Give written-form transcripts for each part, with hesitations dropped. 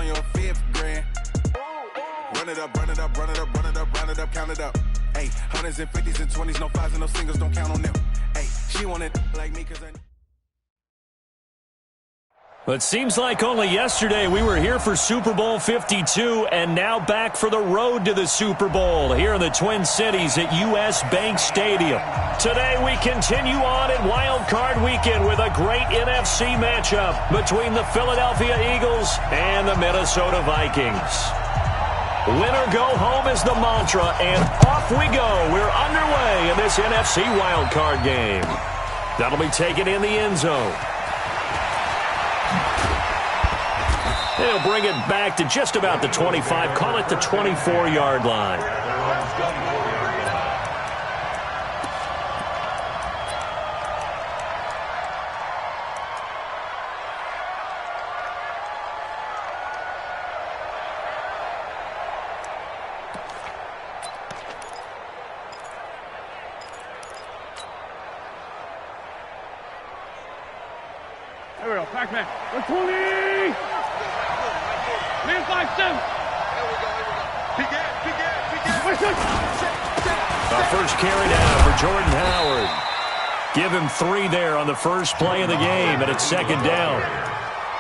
on your fifth grand. Run it up, run it up, run it up, run it up, run it up, count it up. Hey, hundreds and fifties and 20s, no fives and no singles, don't count on them. Hey, she want it like me, cause I... It seems like only yesterday we were here for Super Bowl 52 and now back for the road to the Super Bowl here in the Twin Cities at US Bank Stadium. Today we continue on in Wild Card Weekend with a great NFC matchup between the Philadelphia Eagles and the Minnesota Vikings. Win or go home is the mantra, and off we go. We're underway in this NFC Wild Card game. That'll be taken in the end zone. They'll bring it back to just about the 25, call it the 24-yard line. There we go, Pac-Man. 120! Man 5-7. There we go. Our first carry down for Jordan Howard. Give him 3 there on the first play of the game, and it's second down.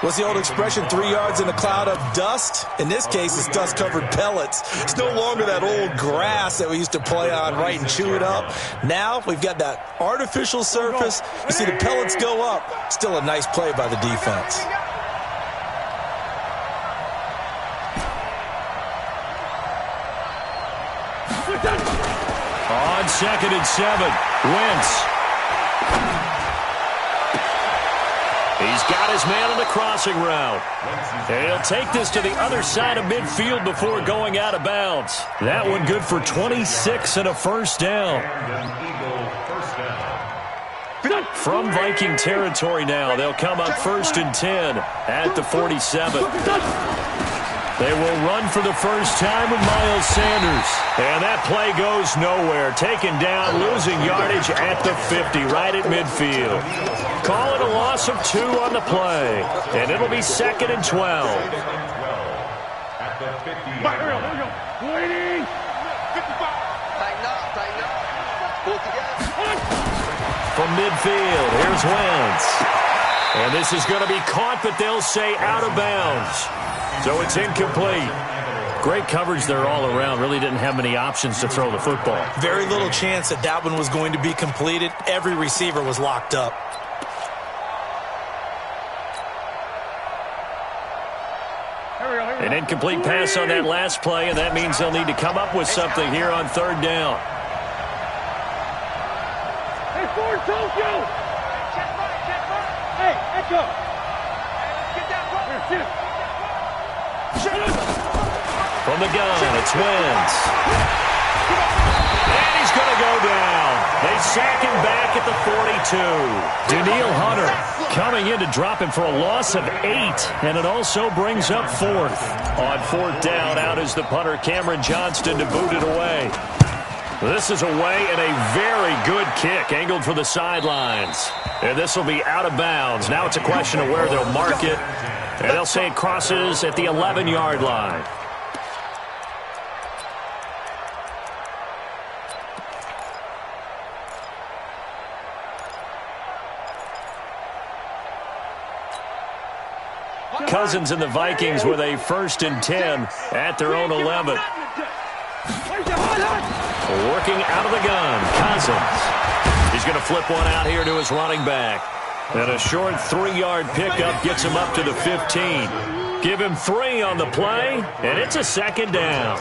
What's the old expression, 3 yards in a cloud of dust? In this case, it's dust-covered pellets. It's no longer that old grass that we used to play on, right, and chew it up. Now we've got that artificial surface. You see the pellets go up. Still a nice play by the defense. On 2nd and 7, Wentz. He's got his man on the crossing route. And he'll take this to the other side of midfield before going out of bounds. That one good for 26 and a first down. From Viking territory now, they'll come up 1st and 10 at the 47. They will run for the first time with Miles Sanders. And that play goes nowhere. Taken down, losing yardage at the 50, right at midfield. Call it a loss of 2 on the play. And it'll be 2nd and 12. From midfield, here's Wentz. And this is going to be caught, but they'll say out of bounds. So it's incomplete. Great coverage there all around. Really didn't have many options to throw the football. Very little chance that that one was going to be completed. Every receiver was locked up. An incomplete pass on that last play, and that means they'll need to come up with something here on 3rd down. Hey, Ford, Tokyo! Hey, Echo! Get that here, From the gun, it's Wentz. And he's going to go down. They sack him back at the 42. Danielle Hunter coming in to drop him for a loss of 8. And it also brings up 4th. On 4th down, out is the punter, Cameron Johnston, to boot it away. This is away and a very good kick, angled for the sidelines. And this will be out of bounds. Now it's a question of where they'll mark it. And they'll say it crosses at the 11-yard line. Cousins and the Vikings with a 1st and 10 at their own 11. Working out of the gun, Cousins. He's going to flip one out here to his running back. And a short 3-yard pickup gets him up to the 15. Give him 3 on the play, and it's a 2nd down.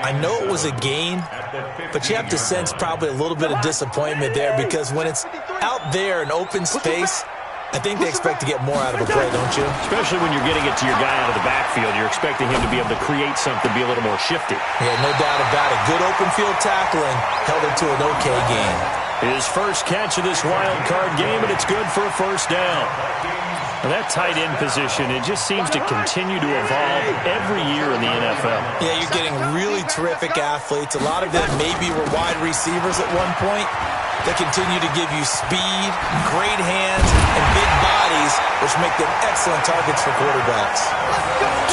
I know it was a gain, but you have to sense probably a little bit of disappointment there, because when it's out there in open space, I think they expect to get more out of a play, don't you? Especially when you're getting it to your guy out of the backfield. You're expecting him to be able to create something, be a little more shifty. Yeah, no doubt about it. Good open field tackling held it to an okay game. His first catch of this wild card game, and it's good for a first down. And that tight end position, it just seems to continue to evolve every year in the NFL. Yeah, you're getting really terrific athletes. A lot of them maybe were wide receivers at one point. They continue to give you speed, great hands, and big bodies, which make them excellent targets for quarterbacks.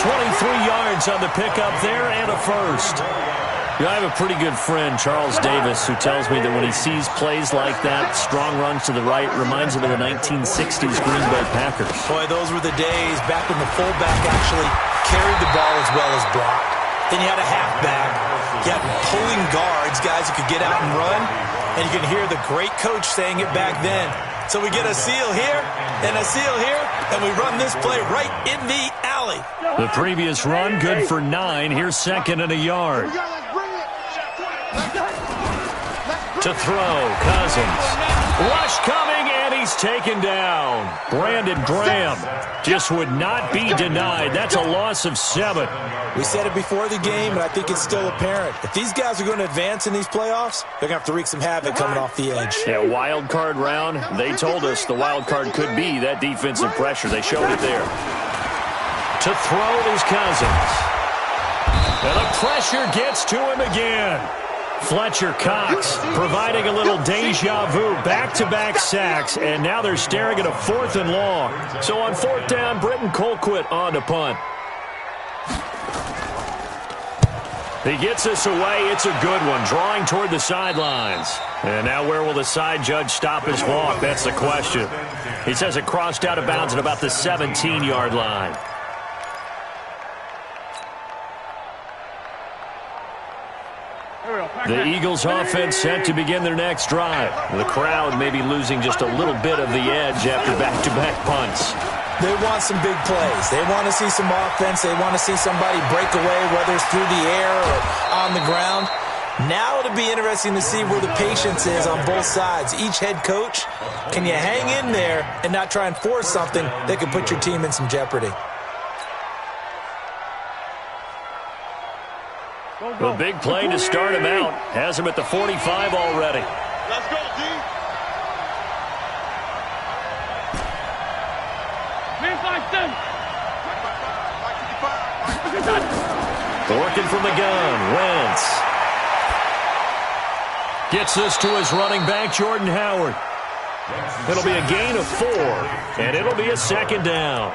23 yards on the pickup there and a first. I have a pretty good friend, Charles Davis, who tells me that when he sees plays like that, strong runs to the right, reminds him of the 1960s Green Bay Packers. Boy, those were the days back when the fullback actually carried the ball as well as blocked. Then you had a halfback. You had pulling guards, guys who could get out and run. And you can hear the great coach saying it back then. So we get a seal here and a seal here, and we run this play right in the alley. The previous run, good for 9. Here's second and a yard. To throw, Cousins. Rush coming, and he's taken down. Brandon Graham just would not be denied. That's a loss of 7. We said it before the game, and I think it's still apparent. If these guys are going to advance in these playoffs, they're going to have to wreak some havoc coming off the edge. Yeah, wild card round. They told us the wild card could be that defensive pressure. They showed it there. To throw is Cousins. And the pressure gets to him again. Fletcher Cox providing a little deja vu, back-to-back sacks, and now they're staring at a 4th and long. So on 4th down, Britton Colquitt on to punt. He gets this away. It's a good one, drawing toward the sidelines. And now where will the side judge stop his walk? That's the question. He says it crossed out of bounds at about the 17-yard line. The Eagles offense set to begin their next drive. The crowd may be losing just a little bit of the edge after back-to-back punts. They want some big plays. They want to see some offense. They want to see somebody break away, whether it's through the air or on the ground. Now it'll be interesting to see where the patience is on both sides. Each head coach, can you hang in there and not try and force something that could put your team in some jeopardy? A big play to start him out. Has him at the 45 already. Let's go, D. Working from the gun, Wentz. Gets this to his running back, Jordan Howard. It'll be a gain of 4, and it'll be a 2nd down.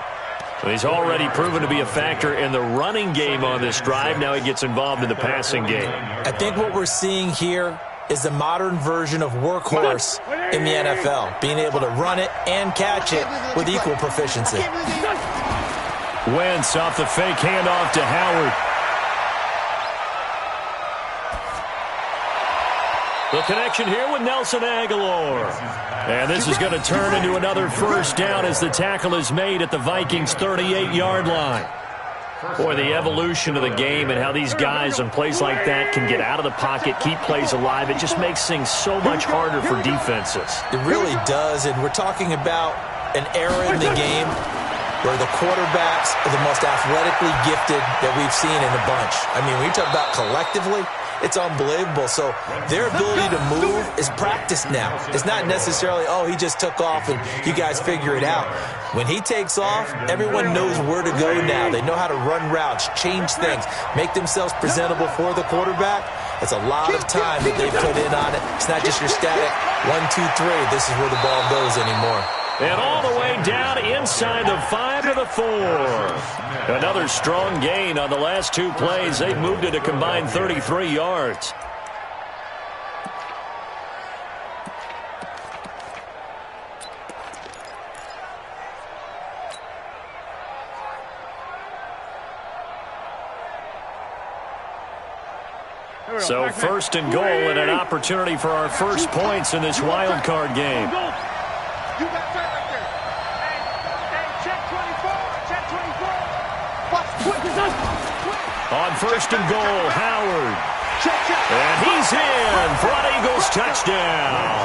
He's already proven to be a factor in the running game on this drive. Now he gets involved in the passing game. I think what we're seeing here is the modern version of workhorse in the NFL, being able to run it and catch it with equal proficiency. Wentz off the fake handoff to Howard. The connection here with Nelson Aguilar. And this is going to turn into another 1st down as the tackle is made at the Vikings' 38-yard line. Boy, the evolution of the game and how these guys on plays like that can get out of the pocket, keep plays alive, it just makes things so much harder for defenses. It really does, and we're talking about an era in the game where the quarterbacks are the most athletically gifted that we've seen in a bunch. I mean, when you talk about collectively, it's unbelievable. So their ability to move is practiced now. It's not necessarily, oh, he just took off and you guys figure it out. When he takes off, everyone knows where to go now. They know how to run routes, change things, make themselves presentable for the quarterback. It's a lot of time that they put in on it. It's not just your static 1, 2, 3. This is where the ball goes anymore. And all the way down inside the 5 to the 4. Another strong gain on the last 2 plays. They've moved it a combined 33 yards. So 1st and goal and an opportunity for our first points in this wild card game. You got that right there. Hey, check 24. Check 24. Watch, quick. On 1st and goal, Howard. Check. And he's in for an Eagles touchdown.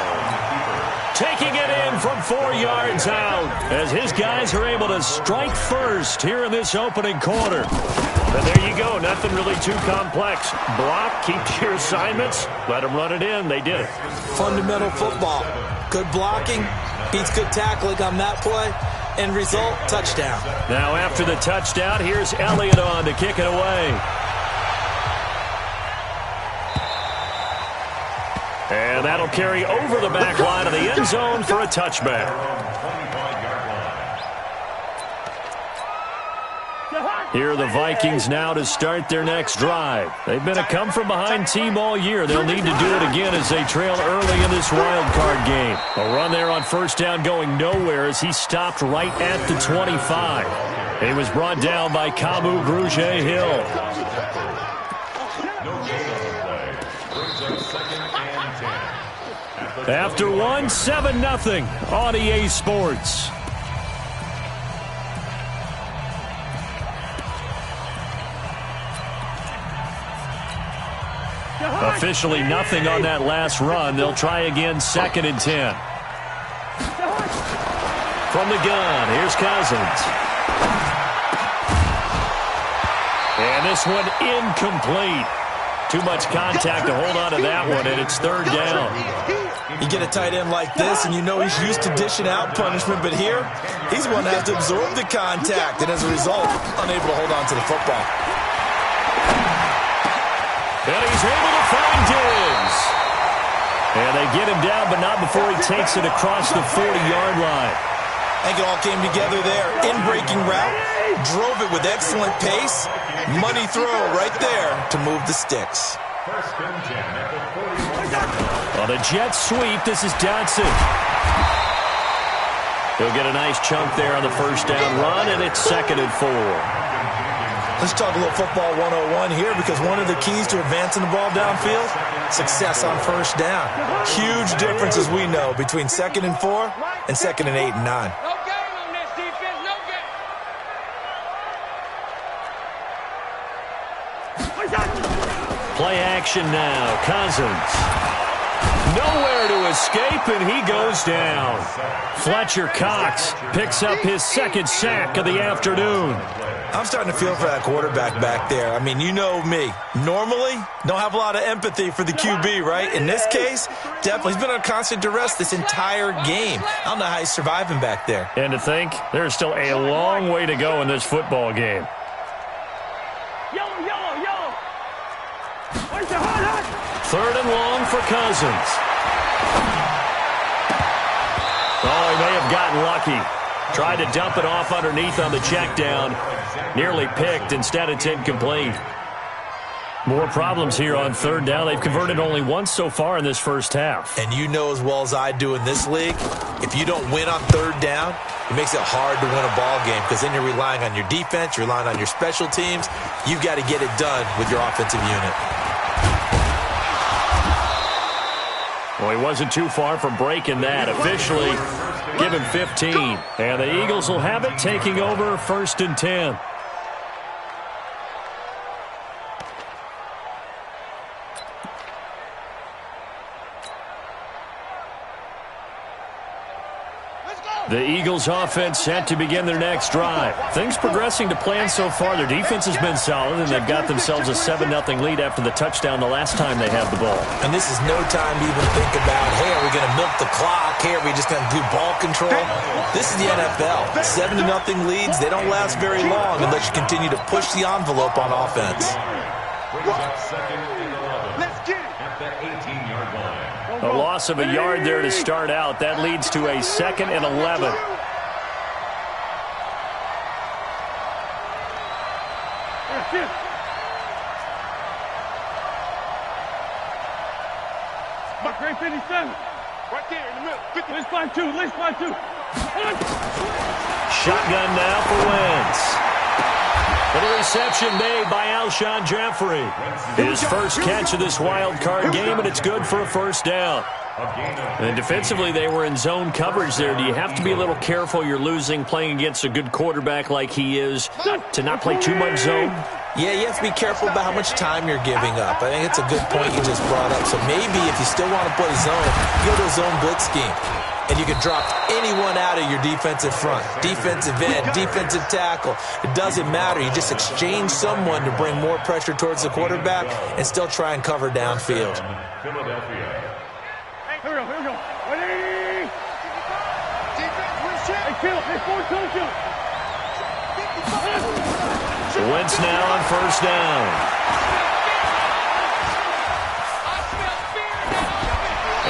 Taking it in from 4 yards out as his guys are able to strike first here in this opening quarter. And there you go. Nothing really too complex. Block, keep to your assignments, let them run it in. They did it. Fundamental football. Good blocking beats good tackling on that play. End result, touchdown. Now after the touchdown, here's Elliott on to kick it away. And that'll carry over the back line of the end zone for a touchback. Here are the Vikings now to start their next drive. They've been a come-from-behind team all year. They'll need to do it again as they trail early in this wild card game. A run there on first down going nowhere as he stopped right at the 25. He was brought down by Kamu Grugier-Hill. After one, 7-0 on EA Sports. Officially nothing on that last run. They'll try again, 2nd and 10. From the gun, here's Cousins. And this one incomplete. Too much contact to hold on to that one, and it's 3rd down. You get a tight end like this, and you know he's used to dishing out punishment, but here, he's one that has to absorb the contact, and as a result, unable to hold on to the football. And he's able to find Diggs. And they get him down, but not before he takes it across the 40-yard line. I think it all came together there. In-breaking route, drove it with excellent pace. Money throw right there to move the sticks. On a jet sweep, this is Dotson. He'll get a nice chunk there on the first down run, and it's 2nd and 4. Let's talk a little football 101 here, because one of the keys to advancing the ball downfield, success on first down. Huge difference, as we know, between 2nd and 4 and 2nd and 8 and 9. No game on this defense, no game. Play action now. Cousins. Nowhere to escape, and he goes down. Fletcher Cox picks up his 2nd sack of the afternoon. I'm starting to feel for that quarterback back there. I mean, you know me. Normally, don't have a lot of empathy for the QB, right? In this case, definitely. He's been on constant duress this entire game. I don't know how he's surviving back there. And to think, there's still a long way to go in this football game. Yellow. 3rd and long for Cousins. Oh, he may have gotten lucky. Tried to dump it off underneath on the check down. Nearly picked. Instead, it's incomplete. More problems here on 3rd down. They've converted only once so far in this first half. And you know as well as I do in this league, if you don't win on 3rd down, it makes it hard to win a ball game, because then you're relying on your defense, you're relying on your special teams. You've got to get it done with your offensive unit. Well, he wasn't too far from breaking that. Officially, give him 15. And the Eagles will have it, taking over 1st and 10. The Eagles offense set to begin their next drive. Things progressing to plan so far. Their defense has been solid, and they've got themselves a 7-0 lead after the touchdown the last time they had the ball. And this is no time to even think about, hey, are we going to milk the clock? Hey, are we just going to do ball control? This is the NFL. 7-0 leads, they don't last very long unless you continue to push the envelope on offense. Let's get it. A loss of a yard there to start out. That leads to a 2nd and 11. Grade 57. Right there in the middle. Let's find two. Shotgun now for Wentz. Little reception made by Alshon Jeffrey. His first catch of this wild card game, and it's good for a 1st down. And defensively, they were in zone coverage there. Do you have to be a little careful? You're losing playing against a good quarterback like he is to not play too much zone? Yeah, you have to be careful about how much time you're giving up. I think it's a good point you just brought up. So maybe if you still want to play zone, go to a zone blitz scheme. And you can drop anyone out of your defensive front. Defensive end, defensive tackle. It doesn't matter. You just exchange someone to bring more pressure towards the quarterback and still try and cover downfield. Here we go. Ready? Hey, Phil, hey, forward coach. Wentz now on 1st down.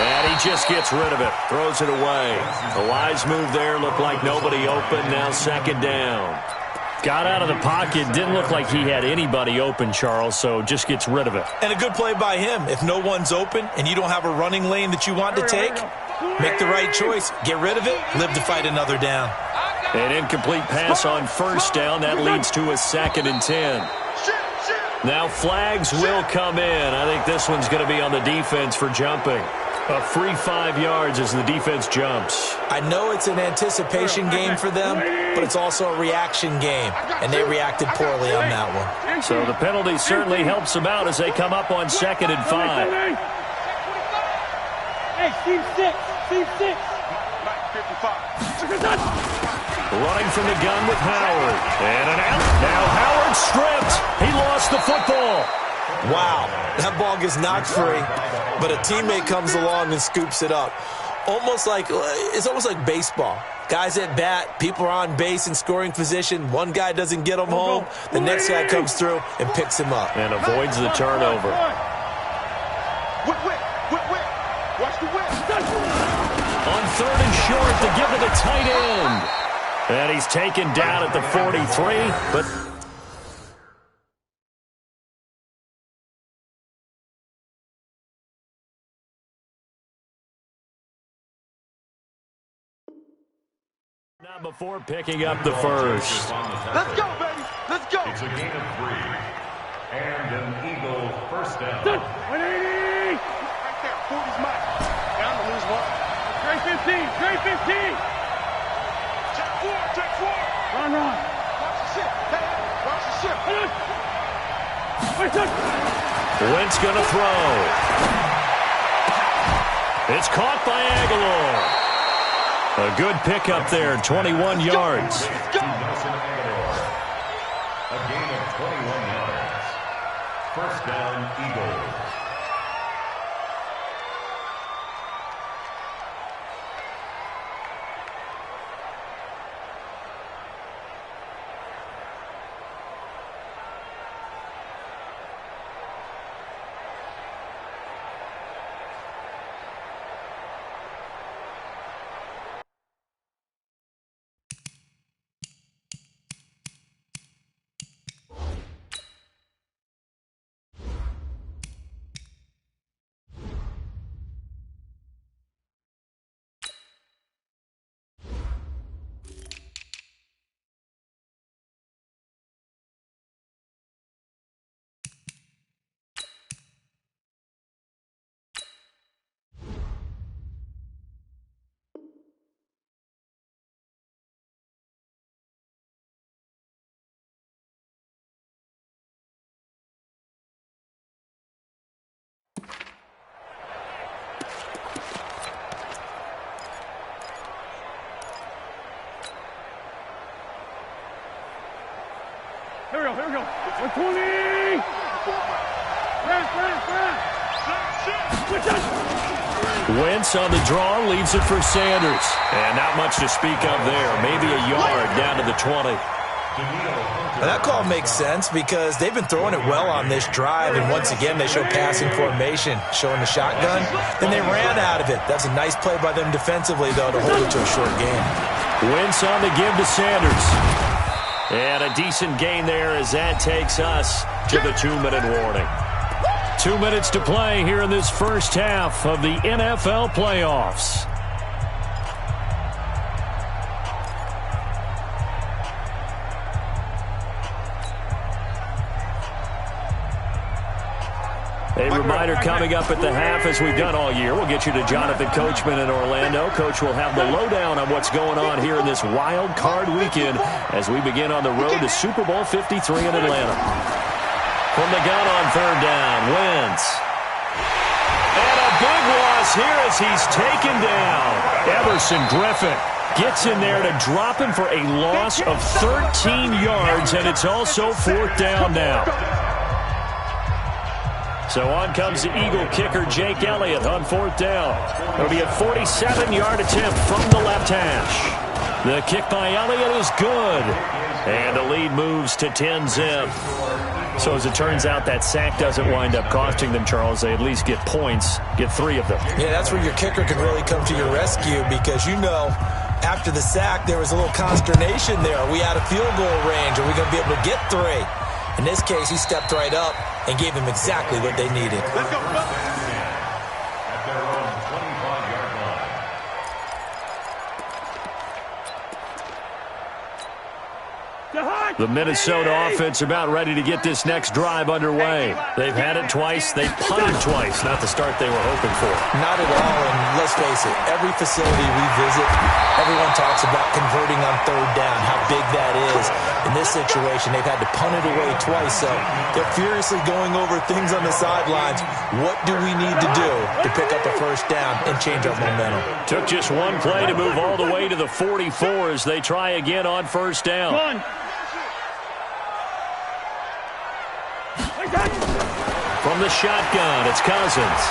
And he just gets rid of it, throws it away. A wise move there, looked like nobody open, now second down. Got out of the pocket, didn't look like he had anybody open, Charles, so just gets rid of it. And a good play by him. If no one's open and you don't have a running lane that you want to take, make the right choice. Get rid of it, live to fight another down. An incomplete pass on first down. That leads to a 2nd and 10. Now flags will come in. I think this one's going to be on the defense for jumping. A free 5 yards as the defense jumps. I know it's an anticipation game for them, but it's also a reaction game, and they reacted poorly on that one. So the penalty certainly helps them out as they come up on 2nd and 5. Hey, Steve 6. Steve 6. Running from the gun with Howard. And an out. Now Howard stripped. He lost the football. Wow, that ball gets knocked free, but a teammate comes along and scoops it up. It's almost like baseball. Guys at bat, people are on base in scoring position. One guy doesn't get him home. The next guy comes through and picks him up. And avoids the turnover. Watch the whip. On 3rd and short to give it a tight end. And he's taken down at the 43, but... Not before picking up the first. Let's go, baby. Let's go. It's a gain of 3. And an Eagle first down. 180. Right there. 40's mine. Down to lose 1. Trey 15. Trey 15. Check 4. Check 4. Run. Watch the ship. Hey, watch the ship. Wentz gonna throw. It's caught by Aguilar. A good pickup there, 21 yards. A gain of 21 yards. First down, Eagles. Here we go. 120. Wentz on the draw, leaves it for Sanders. And not much to speak of there. Maybe a yard down to the 20. And that call makes sense because they've been throwing it well on this drive, and once again they show passing formation, showing the shotgun. Then they ran out of it. That's a nice play by them defensively, though, to hold it to a short game. Wentz on the give to Sanders. And a decent gain there as that takes us to the 2-minute warning. 2 minutes to play here in this first half of the NFL playoffs. A reminder coming up at the half, as we've done all year. We'll get you to Jonathan Coachman in Orlando. Coach will have the lowdown on what's going on here in this wild card weekend as we begin on the road to Super Bowl 53 in Atlanta. From the gun on 3rd down, Wentz. And a big loss here as he's taken down. Everson Griffin gets in there to drop him for a loss of 13 yards, and it's also 4th down now. So on comes the Eagle kicker, Jake Elliott, on 4th down. It'll be a 47-yard attempt from the left hash. The kick by Elliott is good. And the lead moves to 10-zip. So as it turns out, that sack doesn't wind up costing them, Charles. They at least get points, get 3 of them. Yeah, that's where your kicker can really come to your rescue because, after the sack, there was a little consternation there. Are we out of field goal range? Are we going to be able to get 3? In this case, he stepped right up and gave them exactly what they needed. Let's go. At their own 25-yard line. The Minnesota offense about ready to get this next drive underway. They've had it twice. They've punted twice. Not the start they were hoping for. Not at all, and let's face it, every facility we visit, everyone talks about converting on 3rd down, how big that is. In this situation, they've had to punt it away twice, so they're furiously going over things on the sidelines. What do we need to do to pick up a 1st down and change our momentum? Took just one play to move all the way to the 44 as they try again on 1st down. From the shotgun, it's Cousins.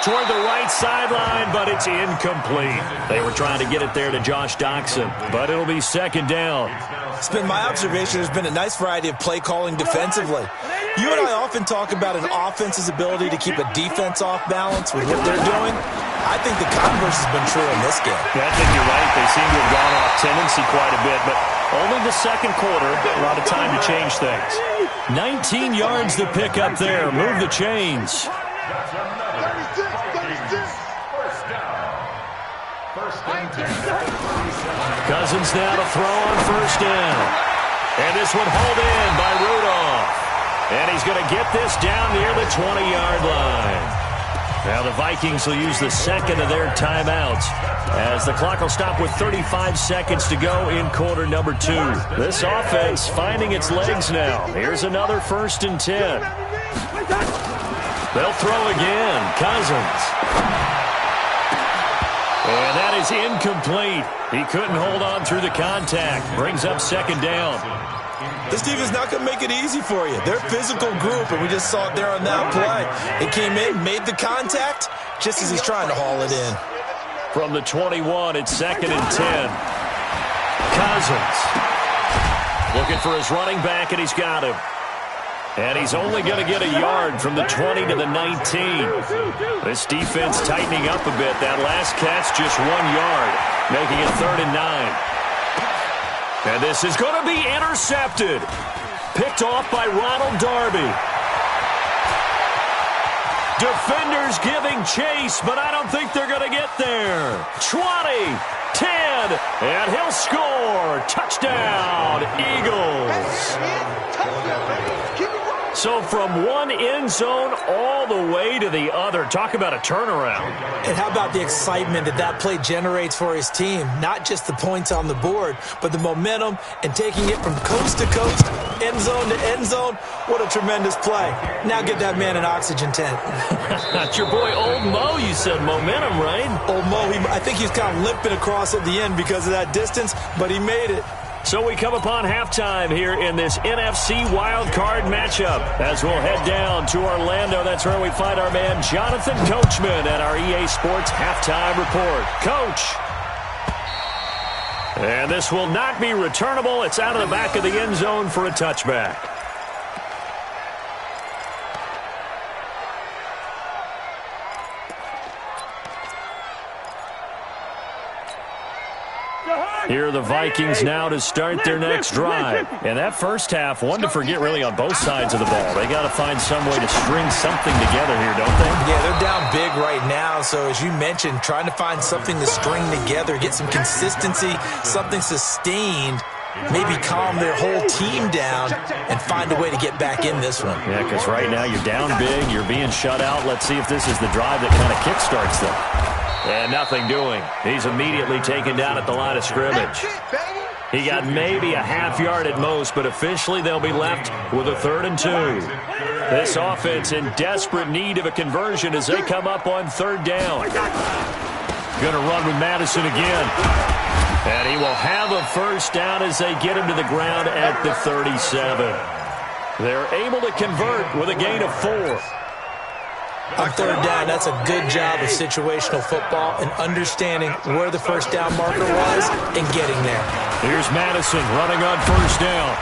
Toward the right sideline, but it's incomplete. They were trying to get it there to Josh Doxson, but it'll be 2nd down. It's been my observation there's been a nice variety of play calling defensively. You and I often talk about an offense's ability to keep a defense off balance with what they're doing. I think the converse has been true in this game. Yeah, I think you're right. They seem to have gone off tendency quite a bit, but only the 2nd quarter, a lot of time to change things. 19 yards to pick up there. Move the chains. Cousins now to throw on 1st down. And this one hauled in by Rudolph. And he's going to get this down near the 20-yard line. Now the Vikings will use the 2nd of their timeouts as the clock will stop with 35 seconds to go in quarter number 2. This offense finding its legs now. Here's another 1st and 10. They'll throw again. Cousins. And that is incomplete. He couldn't hold on through the contact. Brings up 2nd down. This team is not going to make it easy for you. They're a physical group, and we just saw it there on that play. It came in, made the contact, just as he's trying to haul it in. From the 21, it's 2nd and 10. Cousins looking for his running back, and he's got him. And he's only going to get a yard from the 20 to the 19. This defense tightening up a bit. That last catch, just 1 yard, making it 3rd and 9. And this is going to be intercepted. Picked off by Ronald Darby. Defenders giving chase, but I don't think they're going to get there. 20, 10, and he'll score. Touchdown, Eagles. So from one end zone all the way to the other. Talk about a turnaround. And how about the excitement that play generates for his team? Not just the points on the board, but the momentum and taking it from coast to coast, end zone to end zone. What a tremendous play. Now get that man an oxygen tent. That's your boy Old Mo. You said momentum, right? Old Mo, I think he's kind of limping across at the end because of that distance, but he made it. So we come upon halftime here in this NFC wildcard matchup as we'll head down to Orlando. That's where we find our man Jonathan Coachman at our EA Sports Halftime Report. Coach. And this will not be returnable. It's out of the back of the end zone for a touchback. Here are the Vikings now to start their next drive. And that first half, one to forget really on both sides of the ball. They got to find some way to string something together here, don't they? Yeah, they're down big right now. So as you mentioned, trying to find something to string together, get some consistency, something sustained, maybe calm their whole team down and find a way to get back in this one. Yeah, because right now you're down big, you're being shut out. Let's see if this is the drive that kind of kickstarts them. And nothing doing. He's immediately taken down at the line of scrimmage. He got maybe a half yard at most, but officially they'll be left with a 3rd and 2. This offense in desperate need of a conversion as they come up on 3rd down. Going to run with Madison again. And he will have a 1st down as they get him to the ground at the 37. They're able to convert with a gain of 4. On 3rd down, that's a good job of situational football and understanding where the 1st down marker was and getting there. Here's Madison running on first down.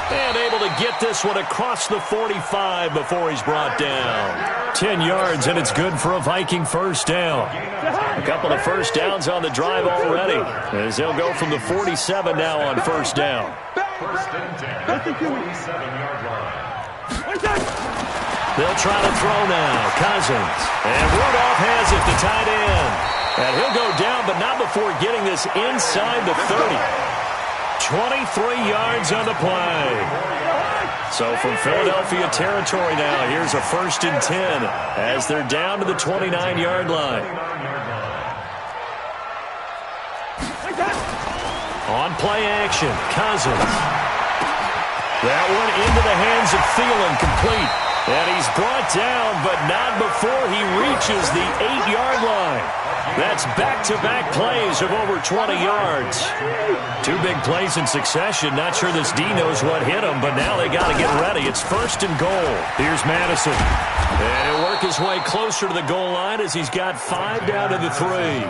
And able to get this one across the 45 before he's brought down. 10 yards, and it's good for a Viking first down. A couple of first downs on the drive already, as they'll go from the 47 now on first down. First and 10, 47-yard line. They'll try to throw now. Cousins. And Rudolph has it, the tight end. And he'll go down, but not before getting this inside the 30. 23 yards on the play. So from Philadelphia territory now, here's a first and 10 as they're down to the 29-yard line. On play action, Cousins. That one into the hands of Thielen, complete. And he's brought down, but not before he reaches the 8-yard line. That's back-to-back plays of over 20 yards. Two big plays in succession. Not sure this D knows what hit him, but now they got to get ready. It's first and goal. Here's Madison. And he'll work his way closer to the goal line as he's got 5 down to the 3.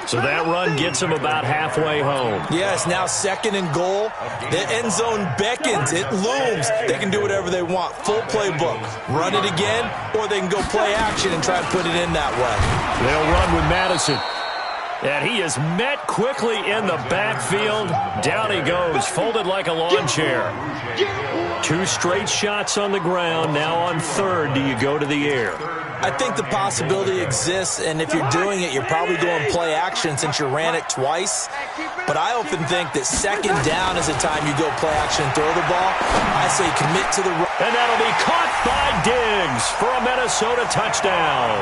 So that run gets him about halfway home. Yes, now second and goal. The end zone beckons. It looms. They can do whatever they want. Full playbook. Run it again, or they can go play action and try and put it in that way. They'll run with Madison. And he is met quickly in the backfield. Down he goes, folded like a lawn chair. 2 straight shots on the ground. Now on third, do you go to the air? I think the possibility exists, and if you're doing it, you're probably going play action since you ran it twice. But I often think that second down is the time you go play action and throw the ball. I say commit to the run. And that'll be caught by Diggs for a Minnesota touchdown.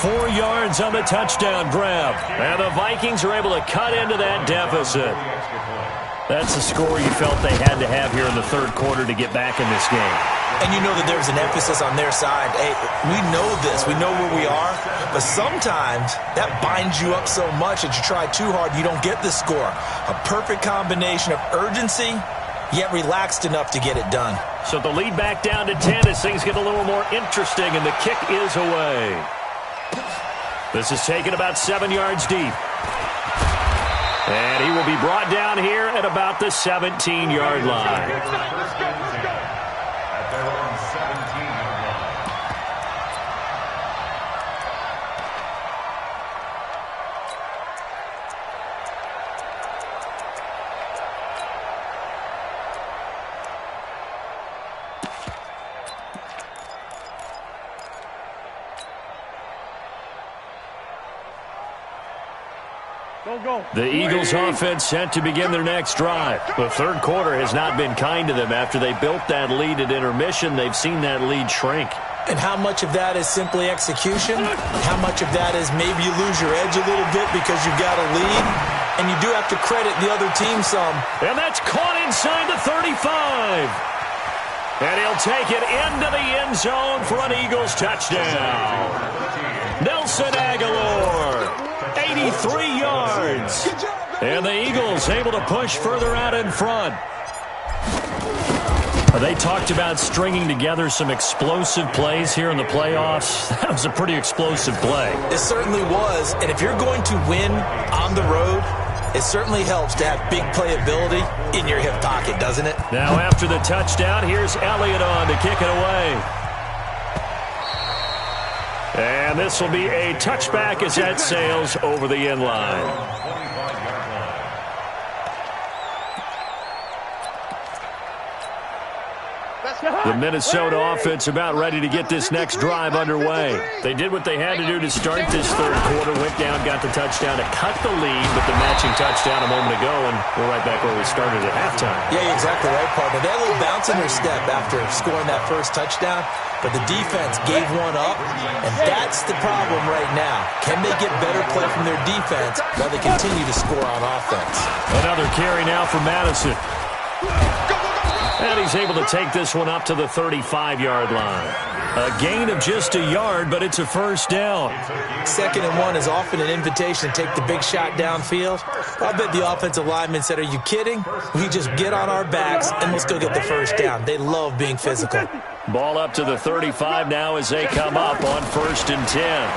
4 yards on the touchdown grab. And the Vikings are able to cut into that deficit. That's the score you felt they had to have here in the third quarter to get back in this game. And you know that there's an emphasis on their side. Hey, we know this. We know where we are. But sometimes that binds you up so much that you try too hard, you don't get the score. A perfect combination of urgency, yet relaxed enough to get it done. So the lead back down to 10 as things get a little more interesting, and the kick is away. This is taken about 7 yards deep. And he will be brought down here at about the 17-yard line. At their own 17-yard line. The Eagles offense set to begin their next drive. The third quarter has not been kind to them. After they built that lead at intermission, they've seen that lead shrink. And how much of that is simply execution? How much of that is maybe you lose your edge a little bit because you've got a lead? And you do have to credit the other team some. And that's caught inside the 35. And he'll take it into the end zone for an Eagles touchdown. Nelson Aguilar, 83 yards. And the Eagles able to push further out in front. They talked about stringing together some explosive plays here in the playoffs. That was a pretty explosive play. It certainly was. And if you're going to win on the road, it certainly helps to have big playability in your hip pocket, doesn't it? Now after the touchdown, here's Elliott on to kick it away. And this will be a touchback as that sails over the end line. The Minnesota offense about ready to get this next drive underway. They did what they had to do to start this third quarter, went down, got the touchdown to cut the lead, but the matching touchdown a moment ago, and we're right back where we started at halftime. Yeah, you're exactly right, partner. They had a little bounce in their step after scoring that first touchdown, but the defense gave one up, and that's the problem right now. Can they get better play from their defense while they continue to score on offense? Another carry now for Madison. And he's able to take this one up to the 35-yard line. A gain of just a yard, but it's a first down. 2nd and 1 is often an invitation to take the big shot downfield. I bet the offensive lineman said, are you kidding? We just get on our backs and let's go get the first down. They love being physical. Ball up to the 35 now as they come up on 1st and 10.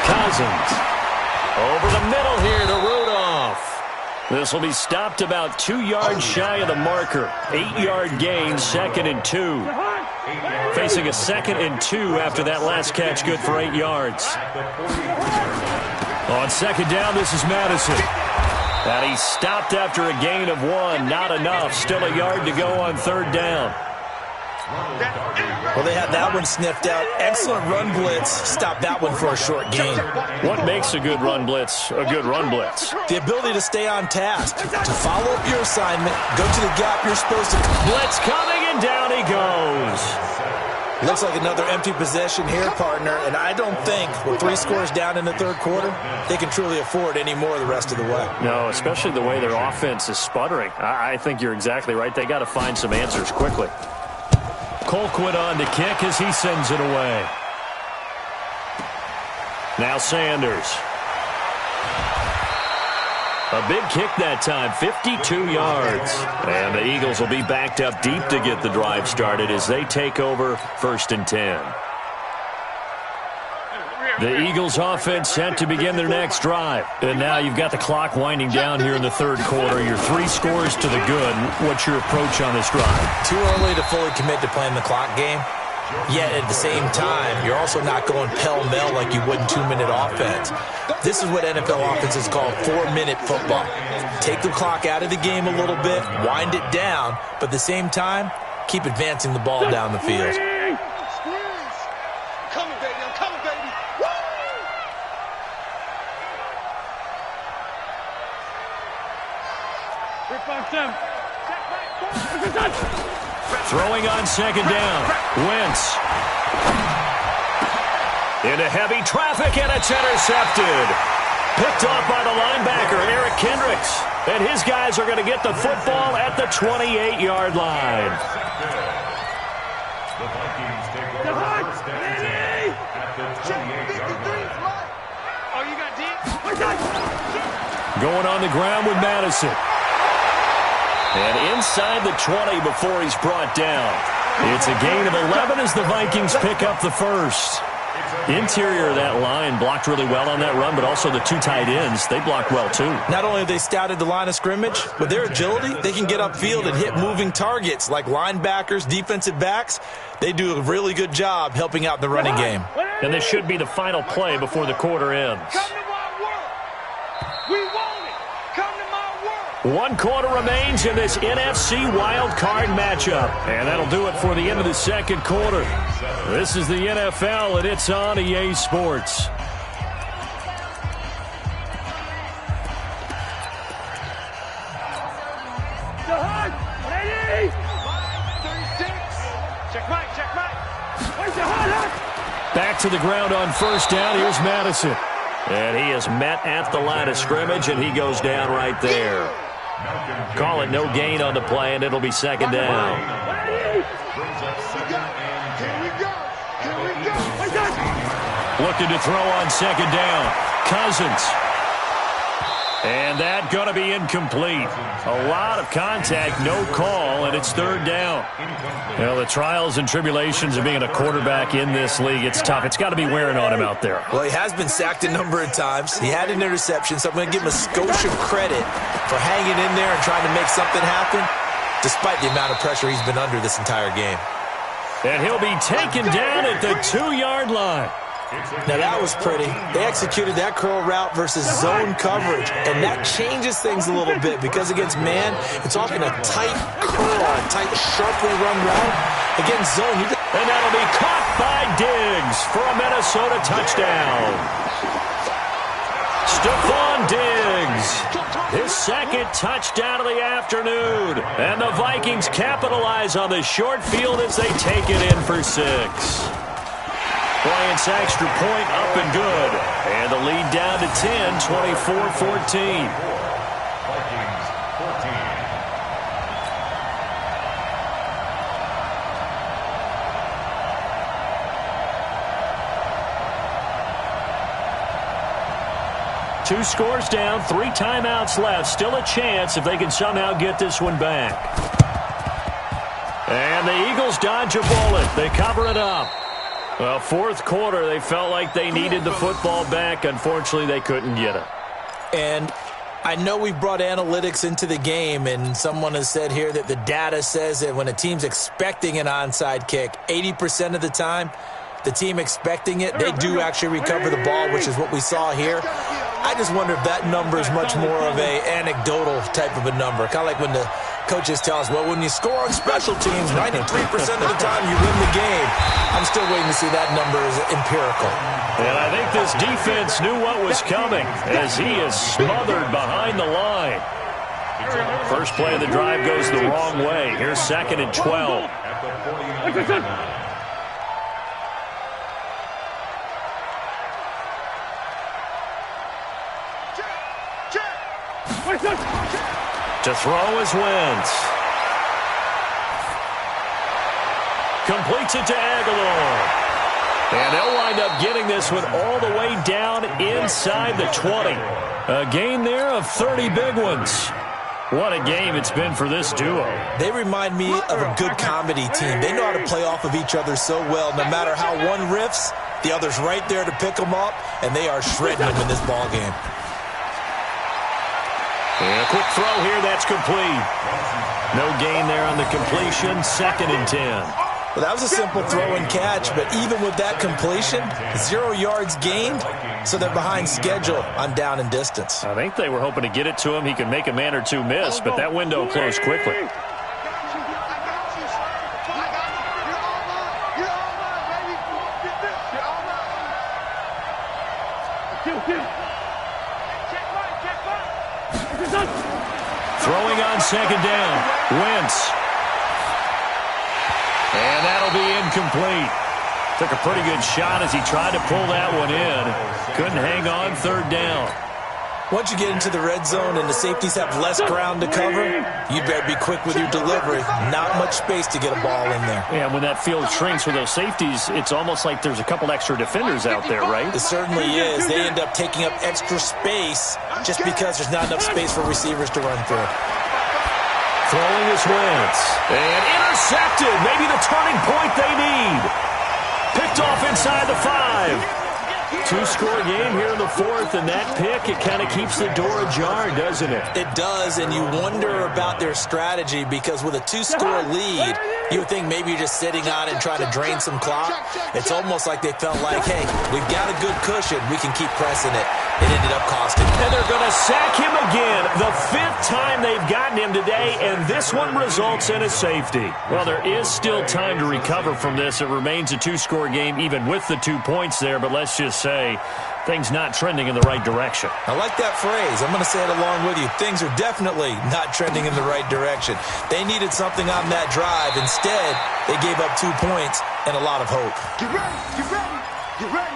Cousins over the middle here to Rudolph. This will be stopped about 2 yards shy of the marker. 8-yard gain, 2nd and 2. Facing a 2nd and 2 after that last catch, good for 8 yards. On 2nd down, this is Madison. And he's stopped after a gain of 1. Not enough. Still a yard to go on 3rd down. Well, they had that one sniffed out. Excellent run blitz. Stop that one for a short gain. What makes a good run blitz a good run blitz? The ability to stay on task, to follow up your assignment, go to the gap you're supposed to. Blitz coming, and down he goes. Looks like another empty possession here, partner, and I don't think with 3 scores down in the 3rd quarter, they can truly afford any more the rest of the way. No, especially the way their offense is sputtering. I think you're exactly right. They got to find some answers quickly. Colquitt on to kick as he sends it away. Now Sanders. A big kick that time, 52 yards. And the Eagles will be backed up deep to get the drive started as they take over 1st and 10. The Eagles offense set to begin their next drive. And now you've got the clock winding down here in the 3rd quarter. Your 3 scores to the good. What's your approach on this drive? Too early to fully commit to playing the clock game. Yet at the same time, you're also not going pell-mell like you would in 2-minute offense. This is what NFL offenses call 4-minute football. Take the clock out of the game a little bit, wind it down, but at the same time, keep advancing the ball down the field. Throwing on 2nd down. Wentz. Into heavy traffic, and it's intercepted. Picked off by the linebacker, Eric Kendricks. And his guys are going to get the football at the 28-yard line. The Vikings take over 1st and 10 at the 28-yard line. Oh, you got deep? Going on the ground with Madison. And inside the 20 before he's brought down. It's a gain of 11 as the Vikings pick up the 1st. Interior of that line blocked really well on that run, but also the 2 tight ends, they blocked well too. Not only have they scouted the line of scrimmage, with their agility, they can get upfield and hit moving targets like linebackers, defensive backs. They do a really good job helping out the running game. And this should be the final play before the quarter ends. Come to my world. We want it. Come to my world. 1 quarter remains in this NFC wild card matchup. And that'll do it for the end of the 2nd quarter. This is the NFL, and it's on EA Sports. Ready? 36. Check right. Where's the hot? Back to the ground on 1st down. Here's Madison. And he is met at the line of scrimmage, and he goes down right there. Call it no gain on the play, and it'll be 2nd down. Looking to throw on 2nd down. Cousins. And that going to be incomplete. A lot of contact, no call, and it's 3rd down. Well, the trials and tribulations of being a quarterback in this league, it's tough. It's got to be wearing on him out there. Well, he has been sacked a number of times. He had an interception, so I'm going to give him a skosh of credit for hanging in there and trying to make something happen, despite the amount of pressure he's been under this entire game. And he'll be taken down at the 2-yard line. Now, that was pretty. They executed that curl route versus zone coverage, and that changes things a little bit because against man, it's often a tight curl, a tight, sharply run route. Against zone, and that'll be caught by Diggs for a Minnesota touchdown. Stephon Diggs, his 2nd touchdown of the afternoon. And the Vikings capitalize on the short field as they take it in for 6. Bryant's extra point up and good. And the lead down to 10, 24-14. Vikings 14. Two scores down, 3 timeouts left. Still a chance if they can somehow get this one back. And the Eagles dodge a bullet. They cover it up. Well, 4th quarter, they felt like they needed the football back. Unfortunately, they couldn't get it. And I know we've brought analytics into the game, and someone has said here that the data says that when a team's expecting an onside kick, 80% of the time, the team expecting it, they do actually recover the ball, which is what we saw here. I just wonder if that number is much more of a anecdotal type of a number. Kind of like when the coaches tell us, well, when you score on special teams, 93% of the time you win the game. I'm still waiting to see that number as empirical. And I think this defense knew what was coming as he is smothered behind the line. First play of the drive goes the wrong way. Here's 2nd and 12. To throw is Wentz. Completes it to Aguilar. And they'll wind up getting this one all the way down inside the 20. A gain there of 30 big ones. What a game it's been for this duo. They remind me of a good comedy team. They know how to play off of each other so well. No matter how one riffs, the other's right there to pick them up, and they are shredding them in this ball game. And a quick throw here, that's complete. No gain there on the completion, 2nd and 10. Well, that was a simple throw and catch, but even with that completion, 0 yards gained, so they're behind schedule on down and distance. I think they were hoping to get it to him. He could make a man or two miss, but that window closed quickly. Throwing on 2nd down, Wentz. And that'll be incomplete. Took a pretty good shot as he tried to pull that one in. Couldn't hang on, 3rd down. Once you get into the red zone and the safeties have less ground to cover, you better be quick with your delivery. Not much space to get a ball in there. Yeah, when that field shrinks with those safeties, it's almost like there's a couple extra defenders out there, right? It certainly is. They end up taking up extra space just because there's not enough space for receivers to run through. Throwing is Wentz. And intercepted. Maybe the turning point they need. Picked off inside the 5. Two-score game here in the 4th, and that pick, it kind of keeps the door ajar, doesn't it? It does, and you wonder about their strategy because with a 2-score lead, you would think maybe you're just sitting on it and trying to drain some clock. It's almost like they felt like, hey, we've got a good cushion. We can keep pressing it. It ended up costing. And they're going to sack him again. The 5th time they've gotten him today, and this one results in a safety. Well, there is still time to recover from this. It remains a 2-score game even with the 2 points there, but let's just say things not trending in the right direction. I like that phrase. I'm going to say it along with you. Things are definitely not trending in the right direction. They needed something on that drive. Instead, they gave up 2 points and a lot of hope. Get ready, get ready, get ready.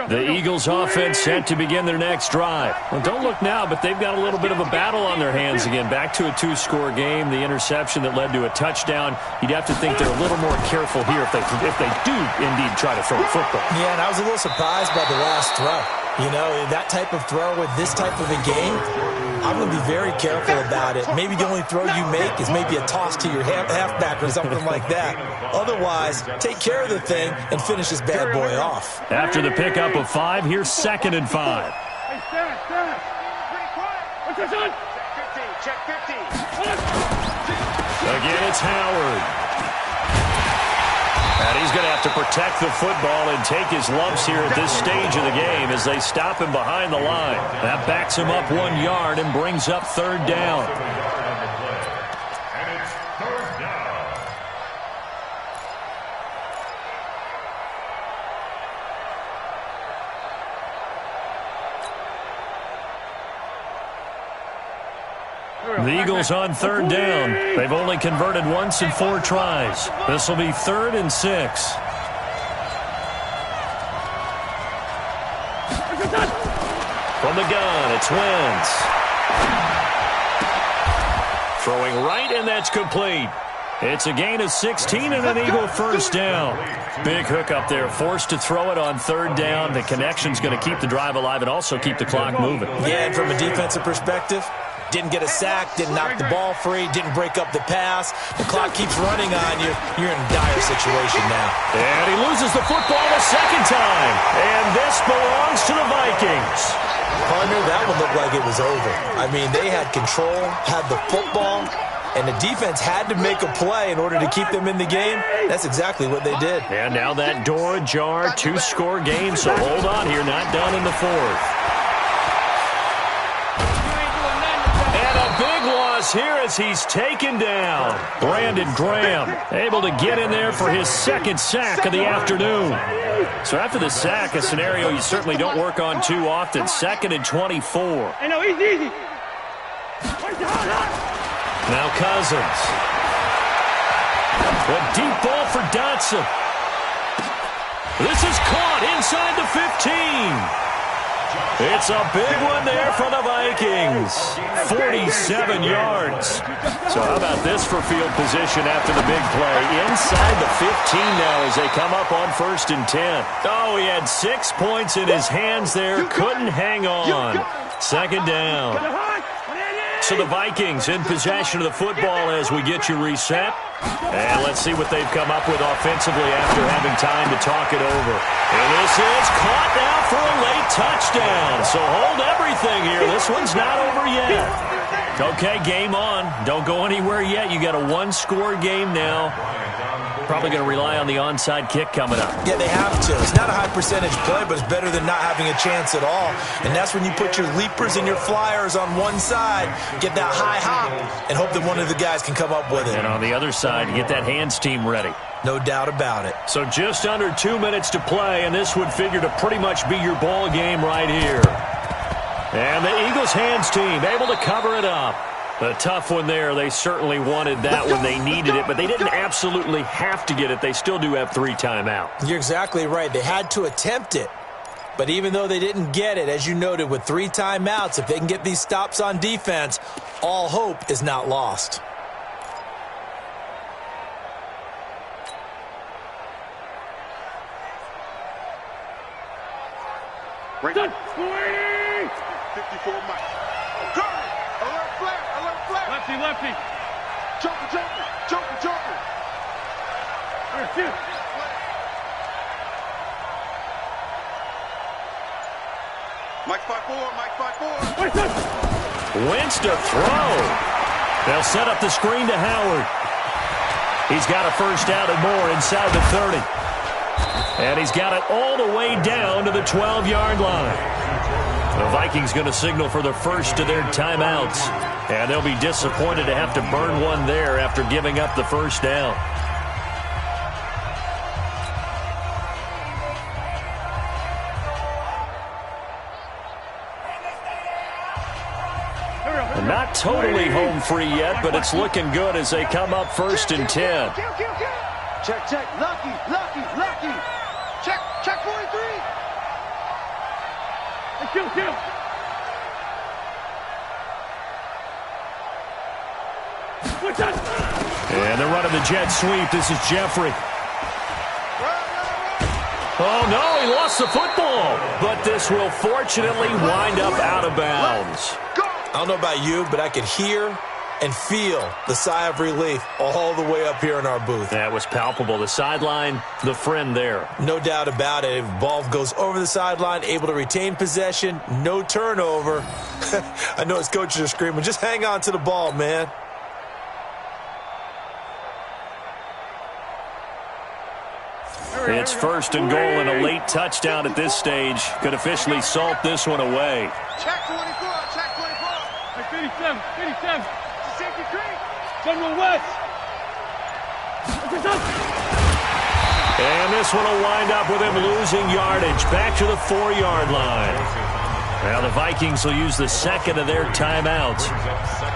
The Eagles offense set to begin their next drive. Well, don't look now, but they've got a little bit of a battle on their hands again. Back to a 2-score game. The interception that led to a touchdown. You'd have to think they're a little more careful here if they do indeed try to throw the football. Yeah, and I was a little surprised by the last throw. You know, that type of throw with this type of a game, I'm going to be very careful about it. Maybe the only throw you make is maybe a toss to your halfback or something like that. Otherwise, take care of the thing and finish this bad boy off. After the pickup of 5, here's 2nd and 5. Hey, stand. Pretty quiet. What's your son? Check 15. Again, it's Howard. And he's going to have to protect the football and take his lumps here at this stage of the game as they stop him behind the line. That backs him up 1 yard and brings up 3rd down. And it's 3rd down. The Eagles on 3rd down. They've only converted once in 4 tries. This will be 3rd and 6. From the gun, it's Wentz. Throwing right, and that's complete. It's a gain of 16 and an Eagle 1st down. Big hook up there, forced to throw it on 3rd down. The connection's going to keep the drive alive and also keep the clock moving. Yeah, and from a defensive perspective, Didn't get a sack, didn't knock the ball free, didn't break up the pass. The clock keeps running on you. You're in a dire situation now. And he loses the football a second time. And this belongs to the Vikings. Partner, that one looked like it was over. I mean, they had control, had the football, and the defense had to make a play in order to keep them in the game. That's exactly what they did. And now that door ajar, 2-score game, so hold on here, not done in the fourth. And a big loss here as he's taken down. Brandon Graham able to get in there for his second sack of the afternoon. So after the sack, a scenario you certainly don't work on too often. 2nd and 24. Hey, no, easy. Now Cousins. A deep ball for Dotson. This is caught inside the 15. It's a big one there for the Vikings. 47 yards. So how about this for field position after the big play? Inside the 15 now as they come up on 1st and 10. Oh, he had 6 points in his hands there. Couldn't hang on. 2nd down. So the Vikings in possession of the football as we get you reset. And let's see what they've come up with offensively after having time to talk it over. And this is caught now for a late touchdown. So hold everything here. This one's not over yet. Okay, game on. Don't go anywhere yet. You got a 1-score game now. Probably going to rely on the onside kick coming up. Yeah, they have to. It's not a high percentage play, but it's better than not having a chance at all. And that's when you put your leapers and your flyers on one side, get that high hop, and hope that one of the guys can come up with it. And on the other side, get that hands team ready. No doubt about it. So just under 2 minutes to play, and this would figure to pretty much be your ball game right here. And the Eagles hands team able to cover it up. A tough one there. They certainly wanted that when they needed it, but they didn't absolutely have to get it. They still do have 3 timeouts. You're exactly right. They had to attempt it. But even though they didn't get it, as you noted, with 3 timeouts, if they can get these stops on defense, all hope is not lost. Break it. 54 Mike. Alert flat. Lefty. Joker. Here, shoot. Mike 5-4. Wentz to throw. They'll set up the screen to Howard. He's got a first down and more inside the 30. And he's got it all the way down to the 12-yard line. The Vikings going to signal for the first of their timeouts. And they'll be disappointed to have to burn one there after giving up the first down. Not totally home free yet, but it's looking good as they come up 1st and 10. Check. Lucky. Check 43. Kill. And they're running the jet sweep. This is Jeffrey. Oh, no, he lost the football. But this will fortunately wind up out of bounds. I don't know about you, but I could hear and feel the sigh of relief all the way up here in our booth. That was palpable. The sideline, the friend there. No doubt about it. If the ball goes over the sideline, able to retain possession, no turnover. I know his coaches are screaming, just hang on to the ball, man. It's 1st and goal and a late touchdown at this stage. Could officially salt this one away. Check 24. 57. Safety creek. General West. And this one will wind up with him losing yardage. Back to the 4-yard line. Now the Vikings will use the second of their timeouts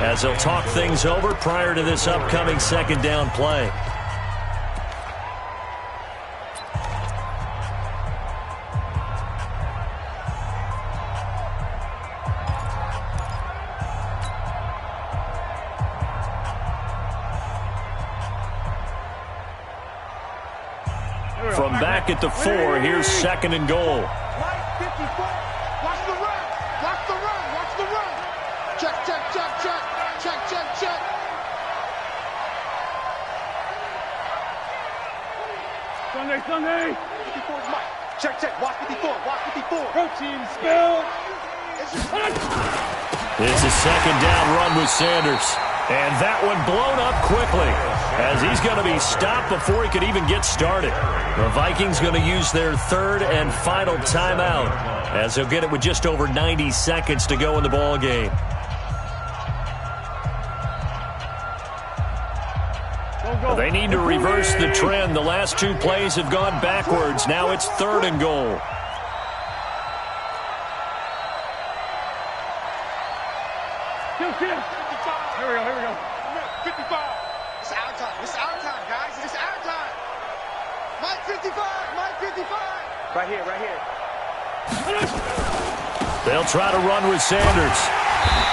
as they'll talk things over prior to this upcoming 2nd down play. From back at the 4, here's 2nd and goal. Watch the run. Check. Sunday. 54 is Mike. Check. Watch 54. Go team, spill. It's a second down run with Sanders. And that one blown up quickly as he's going to be stopped before he could even get started. The Vikings going to use their third and final timeout as they'll get it with just over 90 seconds to go in the ball game. They need to reverse the trend. The last two plays have gone backwards. Now it's third and goal. Here we go. 55. It's our time, guys. It's our time. Mike 55. Right here. They'll try to run with Sanders.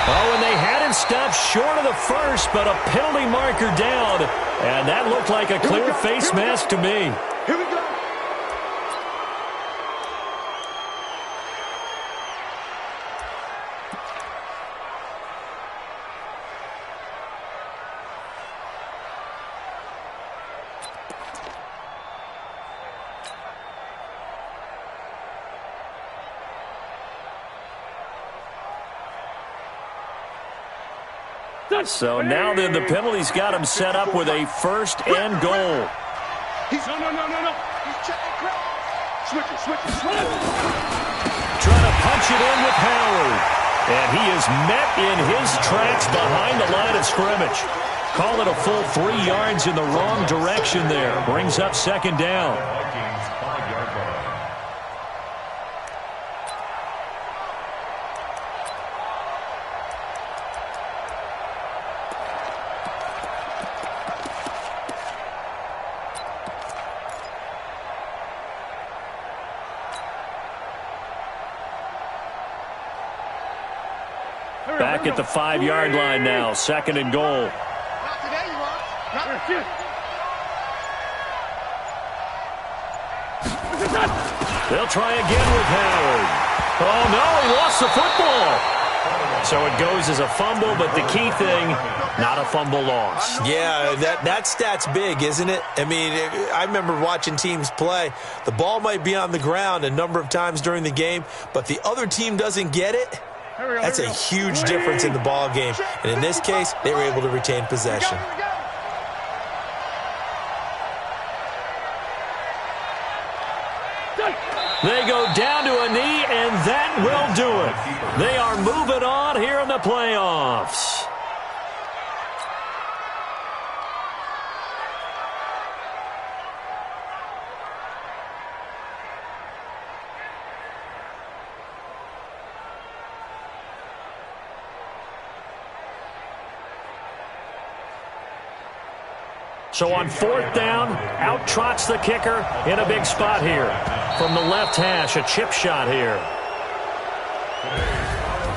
Oh, and they had him stopped short of the first, but a penalty marker down. And that looked like a clear face mask to me. Here we go. So now then the penalty's got him set up with a first and goal. No. He's checking crap. Switch. Trying to punch it in with Howard. And he is met in his tracks behind the line of scrimmage. Call it a full 3 yards in the wrong direction there. Brings up second down. Back at the 5-yard line now, second and goal. Not today, you are. They'll try again with Howard. Oh, no, he lost the football. So it goes as a fumble, but the key thing, not a fumble loss. Yeah, that stat's big, isn't it? I mean, I remember watching teams play. The ball might be on the ground a number of times during the game, but the other team doesn't get it. That's a huge difference in the ball game. And in this case, they were able to retain possession. They go down to a knee, and that will do it. They are moving on here in the playoffs. So on fourth down, out trots the kicker in a big spot here. From the left hash, a chip shot here.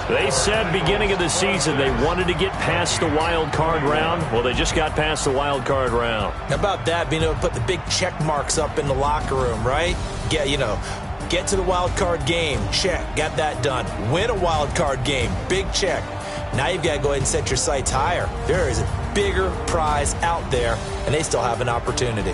They said beginning of the season they wanted to get past the wild card round. Well, they just got past the wild card round. How about that, being able to put the big check marks up in the locker room, right? Yeah, get to the wild card game, check, got that done. Win a wild card game, big check. Now you've got to go ahead and set your sights higher. There is a bigger prize out there, and they still have an opportunity.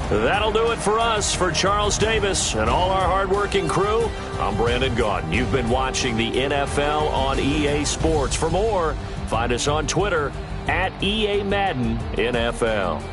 That'll do it for us. For Charles Davis and all our hardworking crew, I'm Brandon Gaudin. You've been watching the NFL on EA Sports. For more, find us on Twitter @EA Madden NFL.